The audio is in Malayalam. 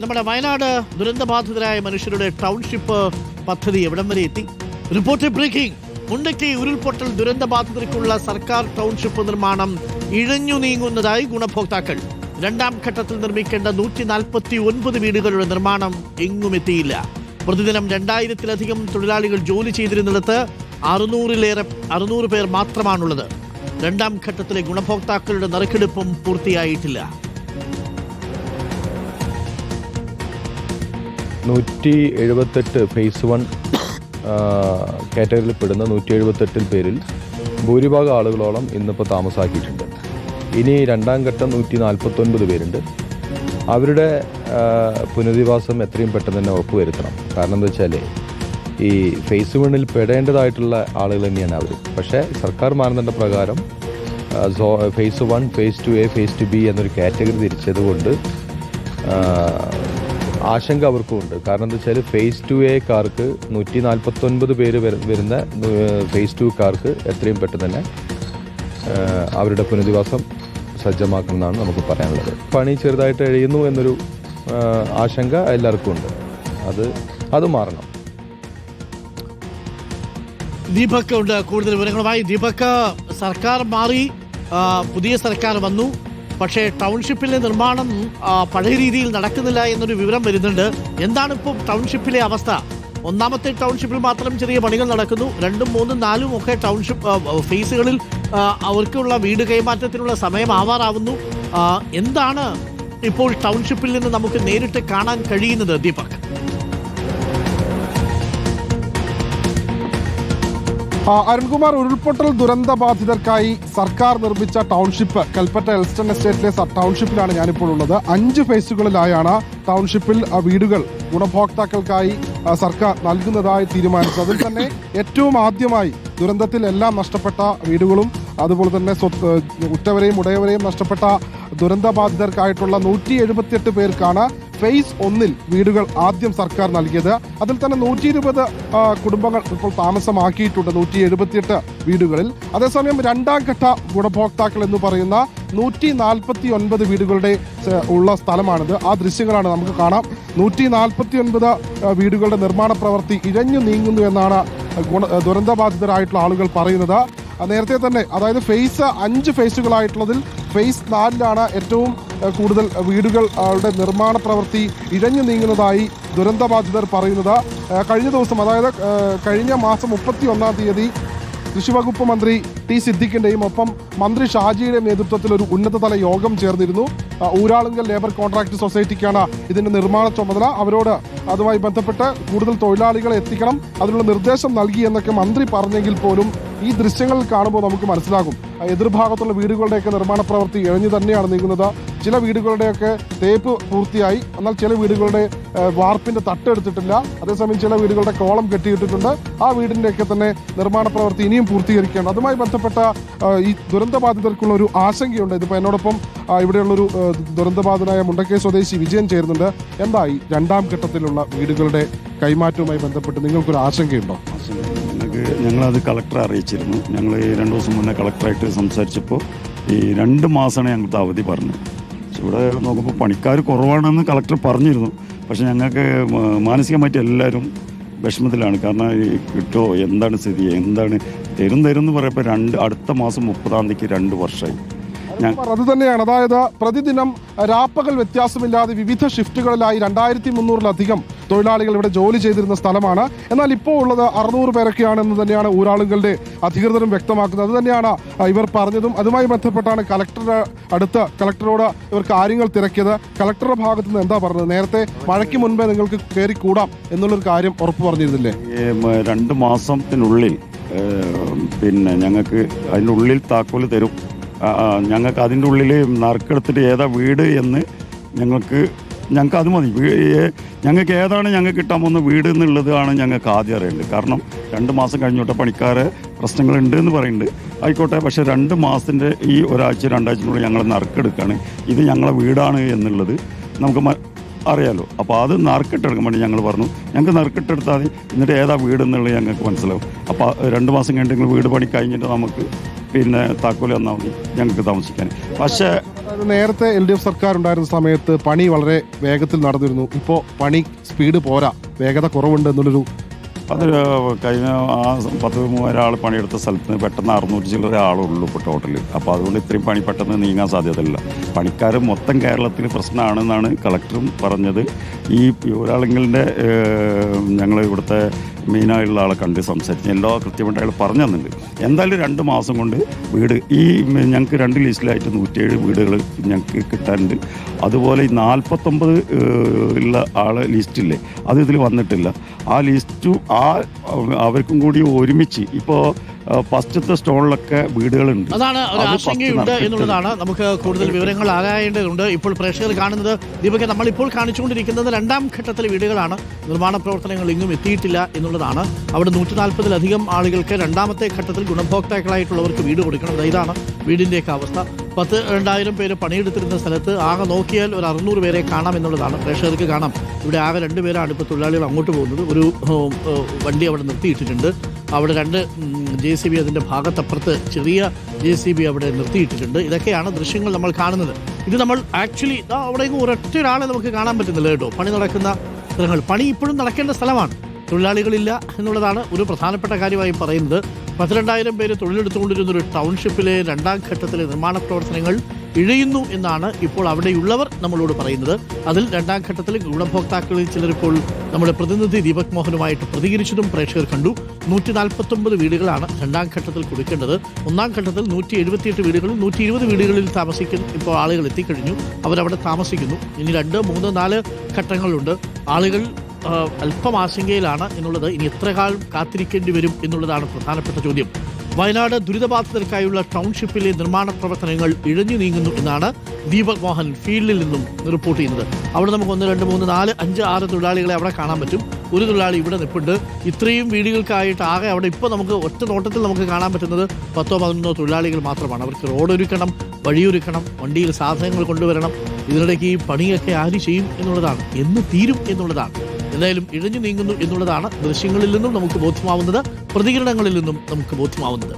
നമ്മുടെ വയനാട് ദുരന്തബാധിതരായ മനുഷ്യരുടെ ടൗൺഷിപ്പ് പദ്ധതി എവിടം വരെ എത്തി? Report breaking. മുണ്ടക്കൈ ഉരുൾപൊട്ടൽ ദുരന്തബാധിതർക്കുള്ള സർക്കാർ ടൗൺഷിപ്പ് നിർമ്മാണം ഇഴഞ്ഞു നീങ്ങുന്നതായി ഗുണഭോക്താക്കൾ. രണ്ടാം ഘട്ടത്തിൽ നിർമ്മിക്കേണ്ട 149 വീടുകളുടെ നിർമ്മാണം എങ്ങും എത്തിയില്ല. പ്രതിദിനം 2000-ലധികം തൊഴിലാളികൾ ജോലി ചെയ്തിരുന്നിടത്ത് 600 പേർ മാത്രമാണുള്ളത്. രണ്ടാം ഘട്ടത്തിലെ ഗുണഭോക്താക്കളുടെ നറുക്കെടുപ്പും പൂർത്തിയായിട്ടില്ല. 178 ഫേസ് 1 കാറ്റഗറിയിൽ പെടുന്ന 178 പേരിൽ ഭൂരിഭാഗം ആളുകളോളം ഇന്നിപ്പോൾ താമസാക്കിയിട്ടുണ്ട്. ഇനി രണ്ടാം ഘട്ടം 149 പേരുണ്ട്. അവരുടെ പുനരധിവാസം എത്രയും പെട്ടെന്ന് തന്നെ ഉറപ്പുവരുത്തണം. കാരണം എന്താ വെച്ചാൽ ഈ ഫേസ് 1 പെടേണ്ടതായിട്ടുള്ള ആളുകൾ തന്നെയാണ് അവർ. പക്ഷേ സർക്കാർ മാനദണ്ഡ പ്രകാരം face 1, face 2A, face 2B എന്നൊരു കാറ്റഗറി തിരിച്ചതുകൊണ്ട് ആശങ്ക അവർക്കുമുണ്ട്. കാരണം എന്താ വെച്ചാൽ ഫേസ് 2A-കാർക്ക് 149 പേര് വരുന്ന ഫേസ് 2-കാർക്ക് എത്രയും പെട്ടെന്ന് തന്നെ അവരുടെ പുനരധിവാസം സജ്ജമാക്കണമെന്നാണ് നമുക്ക് പറയാനുള്ളത്. പണി ചെറുതായിട്ട് എഴുതുന്നു എന്നൊരു ആശങ്ക എല്ലാവർക്കും ഉണ്ട്. അത് മാറണം. ദീപക് ഉണ്ട് കൂടുതൽ വിവരങ്ങളുമായി. ദീപക്, സർക്കാർ മാറി, പുതിയ സർക്കാർ വന്നു. പക്ഷേ ടൗൺഷിപ്പിലെ നിർമ്മാണം പഴയ രീതിയിൽ നടക്കുന്നില്ല എന്നൊരു വിവരം വരുന്നുണ്ട്. എന്താണ് ഇപ്പോൾ ടൗൺഷിപ്പിലെ അവസ്ഥ? ഒന്നാമത്തെ ടൗൺഷിപ്പിൽ മാത്രം ചെറിയ പണികൾ നടക്കുന്നു. 2, 3, 4 ഒക്കെ ടൗൺഷിപ്പ് ഫേസുകളിൽ അവർക്കുള്ള വീട് കൈമാറ്റത്തിനുള്ള സമയം ആവാറാവുന്നു. എന്താണ് ഇപ്പോൾ ടൗൺഷിപ്പിൽ നിന്ന് നമുക്ക് നേരിട്ട് കാണാൻ കഴിയുന്നത് ദീപക്? അരുൺകുമാർ, ഉരുൾപൊട്ടൽ ദുരന്ത ബാധിതർക്കായി സർക്കാർ നിർമ്മിച്ച ടൗൺഷിപ്പ് കൽപ്പറ്റ എൽസ്റ്റൺ എസ്റ്റേറ്റിലെ ടൗൺഷിപ്പിലാണ് ഞാനിപ്പോൾ ഉള്ളത്. 5 ഫേസുകളിലായാണ് ടൗൺഷിപ്പിൽ വീടുകൾ ഗുണഭോക്താക്കൾക്കായി സർക്കാർ നൽകുന്നതായി തീരുമാനിച്ചത്. അതിൽ തന്നെ ഏറ്റവും ആദ്യമായി ദുരന്തത്തിൽ എല്ലാം നഷ്ടപ്പെട്ട വീടുകളും അതുപോലെ തന്നെ ഉറ്റവരെയും ഉടയവരെയും നഷ്ടപ്പെട്ട ദുരന്തബാധിതർക്കായിട്ടുള്ള 178 പേർക്കാണ് ഫേസ് 1 വീടുകൾ ആദ്യം സർക്കാർ നൽകിയത്. അതിൽ തന്നെ 120 കുടുംബങ്ങൾ ഇപ്പോൾ താമസമാക്കിയിട്ടുണ്ട് 178 വീടുകളിൽ. അതേസമയം രണ്ടാം ഘട്ട ഗുണഭോക്താക്കൾ എന്ന് പറയുന്ന 149 വീടുകളുടെ ഉള്ള സ്ഥലമാണിത്. ആ ദൃശ്യങ്ങളാണ് നമുക്ക് കാണാം. 149 വീടുകളുടെ നിർമ്മാണ പ്രവൃത്തി ഇഴഞ്ഞു നീങ്ങുന്നു എന്നാണ് ദുരന്തബാധിതരായിട്ടുള്ള ആളുകൾ പറയുന്നത്. നേരത്തെ തന്നെ, അതായത് ഫേസ് 5 ഫേസുകളായിട്ടുള്ളതിൽ ഫേസ് 4-ലാണ് ഏറ്റവും കൂടുതൽ വീടുകളുടെ നിർമ്മാണ പ്രവൃത്തി ഇഴഞ്ഞു നീങ്ങുന്നതായി ദുരന്തബാധിതർ പറയുന്നത്. കഴിഞ്ഞ ദിവസം, അതായത് കഴിഞ്ഞ മാസം 31-ാം തീയതി കൃഷിവകുപ്പ് മന്ത്രി ടി സിദ്ദിഖിൻ്റെയും ഒപ്പം മന്ത്രി ഷാജിയുടെയും നേതൃത്വത്തിൽ ഒരു ഉന്നതതല യോഗം ചേർന്നിരുന്നു. ഊരാളുങ്കൽ ലേബർ കോൺട്രാക്ട് സൊസൈറ്റിക്കാണ് ഇതിൻ്റെ നിർമ്മാണ ചുമതല. അവരോട് അതുമായി ബന്ധപ്പെട്ട് കൂടുതൽ തൊഴിലാളികളെ എത്തിക്കണം, അതിനുള്ള നിർദ്ദേശം നൽകി എന്നൊക്കെ മന്ത്രി പറഞ്ഞെങ്കിൽ പോലും ഈ ദൃശ്യങ്ങളിൽ കാണുമ്പോൾ നമുക്ക് മനസ്സിലാകും എതിർഭാഗത്തുള്ള വീടുകളുടെയൊക്കെ നിർമ്മാണ പ്രവൃത്തി ഇഴഞ്ഞു തന്നെയാണ് നീങ്ങുന്നത്. ചില വീടുകളുടെയൊക്കെ തേപ്പ് പൂർത്തിയായി, എന്നാൽ ചില വീടുകളുടെ വാർപ്പിൻ്റെ തട്ടെടുത്തിട്ടില്ല. അതേസമയം ചില വീടുകളുടെ കോളം കെട്ടിയിട്ടിട്ടുണ്ട്. ആ വീടിൻ്റെയൊക്കെ തന്നെ നിർമ്മാണ പ്രവൃത്തി ഇനിയും പൂർത്തീകരിക്കേണ്ട. അതുമായി ബന്ധപ്പെട്ട ഈ ദുരന്തബാധിതർക്കുള്ള ഒരു ആശങ്കയുണ്ട്. ഇതിപ്പോൾ എന്നോടൊപ്പം ഇവിടെയുള്ളൊരു ദുരന്തബാധിതനായ മുണ്ടക്കൈ സ്വദേശി വിജയൻ ചേരുന്നുണ്ട്. എന്തായി രണ്ടാം ഘട്ടത്തിലുള്ള വീടുകളുടെ കൈമാറ്റവുമായി ബന്ധപ്പെട്ട് നിങ്ങൾക്കൊരു ആശങ്കയുണ്ടോ? ഞങ്ങളത് കളക്ടറെ അറിയിച്ചിരുന്നു. ഞങ്ങൾ 2 ദിവസം മുന്നേ കളക്ടറായിട്ട് സംസാരിച്ചപ്പോൾ ഈ 2 മാസമാണ് ഞങ്ങൾക്ക് അവധി പറഞ്ഞത്. പക്ഷെ ഇവിടെ നോക്കുമ്പോൾ പണിക്കാർ കുറവാണെന്ന് കളക്ടർ പറഞ്ഞിരുന്നു. പക്ഷെ ഞങ്ങൾക്ക് മാനസികമായിട്ട് എല്ലാവരും വിഷമത്തിലാണ്. കാരണം കിട്ടോ, എന്താണ് സ്ഥിതി, എന്താണ് തരും എന്ന് പറയുമ്പോൾ അടുത്ത മാസം 30-ാം തീയതിക്ക് 2 വർഷമായി. അത് തന്നെയാണ്. അതായത് പ്രതിദിനം രാപ്പകൽ വ്യത്യാസമില്ലാതെ വിവിധ ഷിഫ്റ്റുകളിലായി 2300-ലധികം തൊഴിലാളികൾ ഇവിടെ ജോലി ചെയ്തിരുന്ന സ്ഥലമാണ്. എന്നാൽ ഇപ്പോൾ ഉള്ളത് 600 പേരൊക്കെയാണെന്ന് തന്നെയാണ് ഊരാളുകളുടെ അധികൃതരും വ്യക്തമാക്കുന്നത്. അത് തന്നെയാണ് ഇവർ പറഞ്ഞതും. അതുമായി ബന്ധപ്പെട്ടാണ് കളക്ടറോട് ഇവർ കാര്യങ്ങൾ തിരക്കിയത്. കളക്ടറുടെ ഭാഗത്ത് നിന്ന് എന്താ പറഞ്ഞത്? നേരത്തെ മഴയ്ക്ക് മുൻപേ നിങ്ങൾക്ക് കയറി കൂടാം എന്നുള്ളൊരു കാര്യം ഉറപ്പ് പറഞ്ഞിരുന്നില്ലേ? 2 മാസത്തിനുള്ളിൽ പിന്നെ ഞങ്ങൾക്ക് അതിനുള്ളിൽ താക്കോല് തരും. ഞങ്ങൾക്ക് അതിൻ്റെ ഉള്ളിൽ നറുക്കെടുത്തിട്ട് ഏതാ വീട് എന്ന് ഞങ്ങൾക്ക് അത് മതി. ഞങ്ങൾക്ക് ഏതാണ് ഞങ്ങൾക്ക് കിട്ടാൻ പോകുന്ന വീട് എന്നുള്ളതാണ് ഞങ്ങൾക്ക് ആദ്യം അറിയേണ്ടത്. കാരണം 2 മാസം കഴിഞ്ഞോട്ടെ പണിക്കാരെ പ്രശ്നങ്ങളുണ്ട് എന്ന് പറയുന്നുണ്ട്. ആയിക്കോട്ടെ, പക്ഷേ 2 മാസത്തിൻ്റെ ഈ ഒരാഴ്ച 2 ആഴ്ചയിനുള്ളിൽ ഞങ്ങൾ നറുക്കെടുക്കുകയാണ്. ഇത് ഞങ്ങളെ വീടാണ് എന്നുള്ളത് നമുക്ക് അറിയാലോ. അപ്പോൾ അത് നറുക്കിട്ടെടുക്കാൻ വേണ്ടി ഞങ്ങൾ പറഞ്ഞു, ഞങ്ങൾക്ക് നറുക്കിട്ടെടുത്താൽ മതി, എന്നിട്ട് ഏതാ വീട് എന്നുള്ളത് ഞങ്ങൾക്ക് മനസ്സിലാവും. അപ്പോൾ 2 മാസം കഴിഞ്ഞിട്ട് വീട് പണി കഴിഞ്ഞിട്ട് നമുക്ക് പിന്നെ താക്കോല് തന്നാൽ മതി ഞങ്ങൾക്ക് താമസിക്കാൻ. പക്ഷേ നേരത്തെ LDF സർക്കാർ ഉണ്ടായിരുന്ന സമയത്ത് പണി വളരെ വേഗത്തിൽ നടന്നിരുന്നു. ഇപ്പോൾ പണി സ്പീഡ് പോരാ, വേഗത കുറവുണ്ട് എന്നുള്ളൊരു അത് കഴിഞ്ഞ ആ 10,000-3000 ആൾ പണിയെടുത്ത സ്ഥലത്ത് നിന്ന് പെട്ടെന്ന് 600 ചില്ലറ ആളുള്ളൂ ഇപ്പോൾ ടോട്ടൽ. അപ്പോൾ അതുകൊണ്ട് ഇത്രയും പണി പെട്ടെന്ന് നീങ്ങാൻ സാധ്യതയില്ല. പണിക്കാർ മൊത്തം കേരളത്തിൽ പ്രശ്നമാണെന്നാണ് കളക്ടറും പറഞ്ഞത്. ഈ ഒരാളെങ്കിലിൻ്റെ ഞങ്ങൾ ഇവിടുത്തെ മെയിനായുള്ള ആളെ കണ്ട് സംസാരിച്ച് എല്ലാ കൃത്യമായിട്ട് അയാൾ പറഞ്ഞു തന്നിട്ടുണ്ട്. എന്തായാലും 2 മാസം കൊണ്ട് വീട് ഞങ്ങൾക്ക് 2 ലിസ്റ്റിലായിട്ട് 107 വീടുകൾ ഞങ്ങൾക്ക് കിട്ടാനുണ്ട്. അതുപോലെ ഈ 49 ഉള്ള ആളെ ലിസ്റ്റില്ലേ, അത് ഇതിൽ വന്നിട്ടില്ല. ആ ലിസ്റ്റും അവർക്കും കൂടി ഒരുമിച്ച് ഇപ്പോൾ ഫസ്റ്റത്തെ സ്റ്റോണിലൊക്കെ വീടുകളുണ്ട്. അതാണ് ഒരു ആശങ്കയുണ്ട് എന്നുള്ളതാണ്. നമുക്ക് കൂടുതൽ വിവരങ്ങൾ ആരായേണ്ടതുണ്ട്. ഇപ്പോൾ പ്രേക്ഷകർ കാണുന്നത് ദീപക്, നമ്മളിപ്പോൾ കാണിച്ചുകൊണ്ടിരിക്കുന്നത് 2ാം ഘട്ടത്തിലെ വീടുകളാണ്. നിർമ്മാണ പ്രവർത്തനങ്ങൾ എങ്ങും എത്തിയിട്ടില്ല എന്നുള്ളതാണ്. അവിടെ 140-ലധികം ആളുകൾക്ക് 2ാമത്തെ ഘട്ടത്തിൽ ഗുണഭോക്താക്കളായിട്ടുള്ളവർക്ക് വീട് കൊടുക്കണം. ഇതാണ് വീടിൻ്റെയൊക്കെ അവസ്ഥ. 10,000-2000 പേര് പണിയെടുത്തിരുന്ന സ്ഥലത്ത് ആകെ നോക്കിയാൽ ഒരു 600 പേരെ കാണാം എന്നുള്ളതാണ്. പ്രേക്ഷകർക്ക് കാണാം. ഇവിടെ ആകെ 2 പേരാണ് ഇപ്പോൾ തൊഴിലാളികൾ അങ്ങോട്ട് പോകുന്നത്. ഒരു വണ്ടി അവിടെ നിർത്തിയിട്ടിട്ടുണ്ട്. അവിടെ 2 JCB അതിൻ്റെ ഭാഗത്തപ്പുറത്ത് ചെറിയ JCB അവിടെ നിർത്തിയിട്ടിട്ടുണ്ട്. ഇതൊക്കെയാണ് ദൃശ്യങ്ങൾ നമ്മൾ കാണുന്നത്. ഇത് നമ്മൾ ആക്ച്വലി അവിടെ ഒരൊറ്റ ഒരാളെ നമുക്ക് കാണാൻ പറ്റുന്നില്ല കേട്ടോ. പണി നടക്കുന്ന സ്ഥലങ്ങൾ, പണി ഇപ്പോഴും നടക്കേണ്ട സ്ഥലമാണ്. തൊഴിലാളികളില്ല എന്നുള്ളതാണ് ഒരു പ്രധാനപ്പെട്ട കാര്യമായി പറയുന്നത്. 12,000 പേര് തൊഴിലെടുത്തുകൊണ്ടിരുന്ന ഒരു ടൗൺഷിപ്പിലെ 2ാം ഘട്ടത്തിലെ നിർമ്മാണ പ്രവർത്തനങ്ങൾ ഇഴയുന്നു എന്നാണ് ഇപ്പോൾ അവിടെയുള്ളവർ നമ്മളോട് പറയുന്നത്. അതിൽ 2ാം ഘട്ടത്തിൽ ഗുണഭോക്താക്കളിൽ ചിലരിപ്പോൾ നമ്മുടെ പ്രതിനിധി ദീപക് മോഹനുമായിട്ട് പ്രതികരിച്ചതും പ്രേക്ഷകർ കണ്ടു. 149 വീടുകളാണ് 2ാം ഘട്ടത്തിൽ കൊടുക്കേണ്ടത്. 1ാം ഘട്ടത്തിൽ 178 വീടുകളിൽ 120 വീടുകളിൽ താമസിക്കുന്ന ഇപ്പോൾ ആളുകൾ എത്തിക്കഴിഞ്ഞു. അവരവിടെ താമസിക്കുന്നു. ഇനി 2, 3, 4 ഘട്ടങ്ങളുണ്ട്. ആളുകൾ അല്പം ആശങ്കയിലാണ് എന്നുള്ളത്. ഇനി എത്ര കാലം കാത്തിരിക്കേണ്ടി വരും എന്നുള്ളതാണ് പ്രധാനപ്പെട്ട ചോദ്യം. വയനാട് ദുരിതബാധിതർക്കായുള്ള ടൗൺഷിപ്പിലെ നിർമ്മാണ പ്രവർത്തനങ്ങൾ ഇഴഞ്ഞു നീങ്ങുന്നു എന്നാണ് ദീപക് മോഹൻ ഫീൽഡിൽ നിന്നും റിപ്പോർട്ട് ചെയ്യുന്നത്. അവിടെ നമുക്ക് 1, 2, 3, 4, 5, 6 തൊഴിലാളികളെ അവിടെ കാണാൻ പറ്റും. ഒരു തൊഴിലാളി ഇവിടെ നിൽപ്പുണ്ട്. ഇത്രയും വീടുകൾക്കായിട്ട് ആകെ അവിടെ ഇപ്പോൾ നമുക്ക് ഒറ്റ നോട്ടത്തിൽ നമുക്ക് കാണാൻ പറ്റുന്നത് 10-11 തൊഴിലാളികൾ മാത്രമാണ്. അവർക്ക് റോഡൊരുക്കണം, വഴിയൊരുക്കണം, വണ്ടിയിൽ സാധനങ്ങൾ കൊണ്ടുവരണം. ഇതിനിടയ്ക്ക് ഈ പണിയൊക്കെ ആര് ചെയ്യും എന്നുള്ളതാണ്, എന്ന് തീരും എന്നുള്ളതാണ്. എന്തായാലും ഇഴഞ്ഞു നീങ്ങുന്നു എന്നുള്ളതാണ് ദൃശ്യങ്ങളിൽ നിന്നും നമുക്ക് ബോധ്യമാവുന്നത്, പ്രതികരണങ്ങളിൽ നിന്നും നമുക്ക് ബോധ്യമാവുന്നത്.